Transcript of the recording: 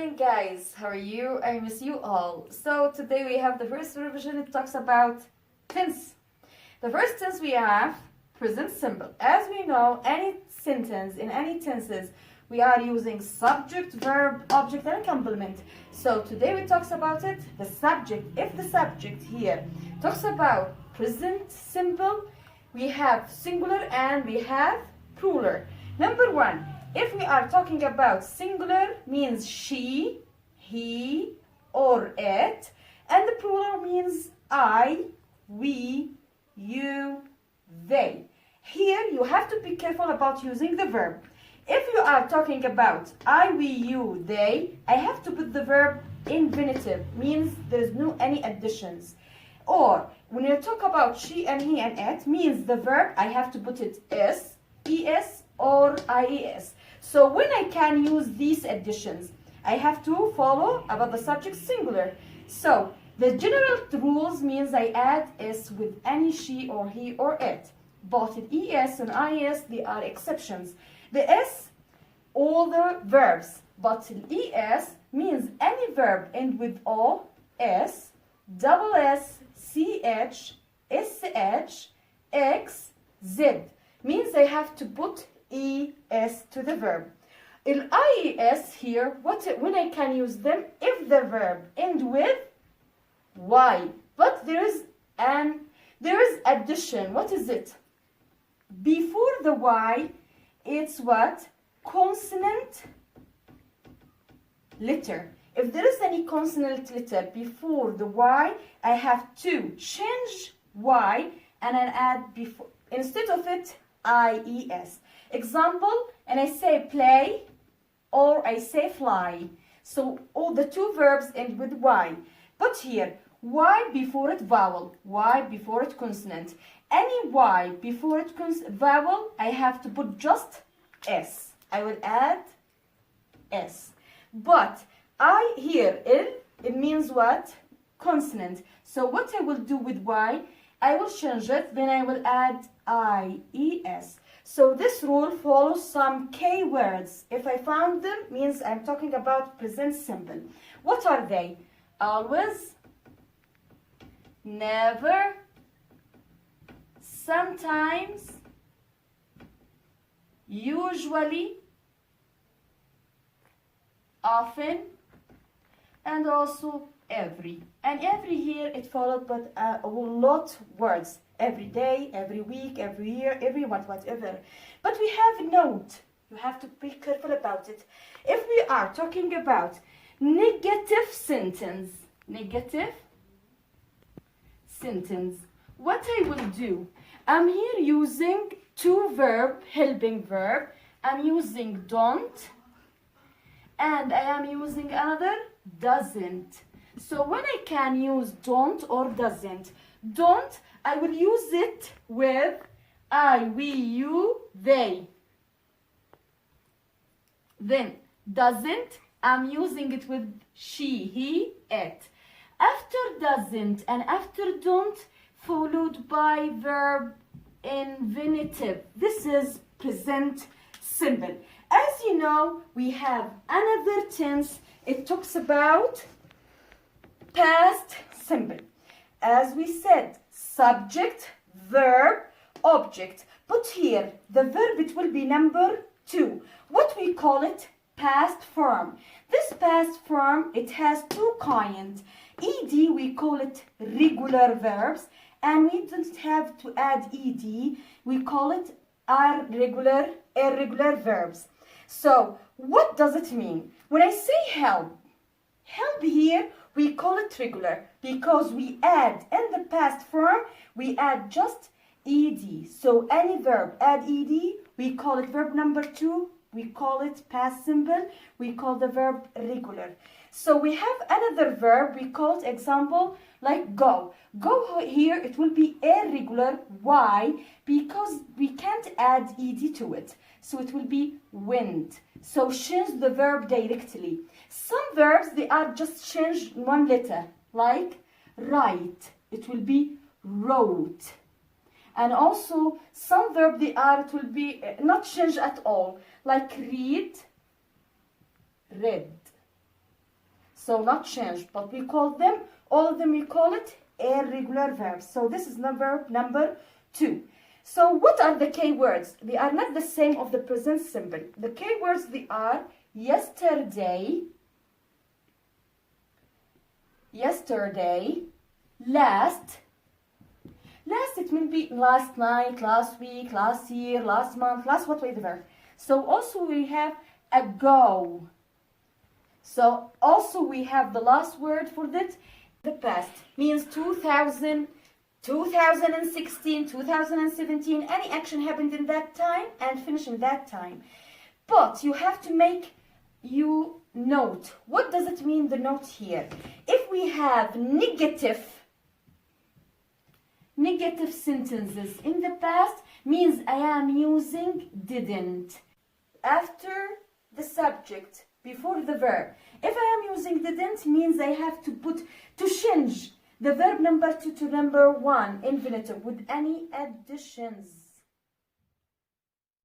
morning, guys. How are you? I miss you all. So today we have the first revision. It talks about tense. The first tense we have present simple. As we know, any sentence in any tenses, we are using subject, verb, object, and complement. So today we talks about it. The subject. If the subject here talks about present simple, we have singular and we have plural. Number one. If we are talking about singular, means she, he, or it, and the plural means I, we, you, they. Here you have to be careful about using the verb. If you are talking about I, we, you, they, I have to put the verb infinitive, means there's no any additions. Or when you talk about she and he and it, means the verb I have to put it es, es, or ies. So when I can use these additions, I have to follow about the subject singular. So the general rules means I add s with any she or he or it. Both es and is, they are exceptions. The s, all the verbs, but es means any verb end with o, s, double s, ch, sh, x, z. Means I have to put es to the verb. In ies here, when I can use them if the verb end with y. But there is addition. What is it? Before the y, it's what? Consonant letter. If there is any consonant letter before the y, I have to change y and then add before instead of it ies. Example, and I say play or I say fly. So all the two verbs end with y. But here, y before it vowel, y before it consonant. Any y before it vowel, I have to put just s. I will add s. But I here, it means what? Consonant. So what I will do with y, I will change it, then I will add ies. So this rule follows some K words. If I found them, means I'm talking about present simple. What are they? Always, never, sometimes, usually, often, and also every. And every here it followed but a lot words. Every day, every week, every year, every whatever. But we have a note. You have to be careful about it. If we are talking about negative sentence, what I will do, I'm here using two verb, helping verb. I'm using don't, and I am using another doesn't. So when I can use don't or doesn't, don't, I will use it with I, we, you, they. Then doesn't, I'm using it with she, he, it. After doesn't and after don't, followed by verb infinitive. This is present simple. As you know, we have another tense. It talks about past simple. As we said, subject, verb, object. But here, the verb, it will be number 2. What we call it? Past form. This past form, it has two kinds. Ed, we call it regular verbs. And we don't have to add ed. We call it irregular verbs. So, what does it mean? When I say help here, we call it regular because we add in the past form, we add just ed. So any verb add ed, we call it verb number 2. We call it past simple. We call the verb regular. So we have another verb. We call it example like go. Go here, it will be irregular. Why? Because we can't add ed to it. So it will be went. So change the verb directly. Some verbs, they are just changed one letter, like write. It will be wrote. And also, some verb, it will be not changed at all, like read, read. so not changed, but we call them, all of them we call it irregular verbs. So this is verb number 2. So what are the key words? They are not the same of the present simple. The key words, they are yesterday, last. Last, it will be last night, last week, last year, last month, last whatever. So also we have ago. So also we have the last word for that. The past means 2000, 2016, 2017. Any action happened in that time and finished in that time. But you have to make you note. What does it mean, the note here? If we have negative sentences in the past, means I am using didn't after the subject, before the verb. If I am using didn't, means I have to change the verb number 2 to number 1 infinitive with any additions.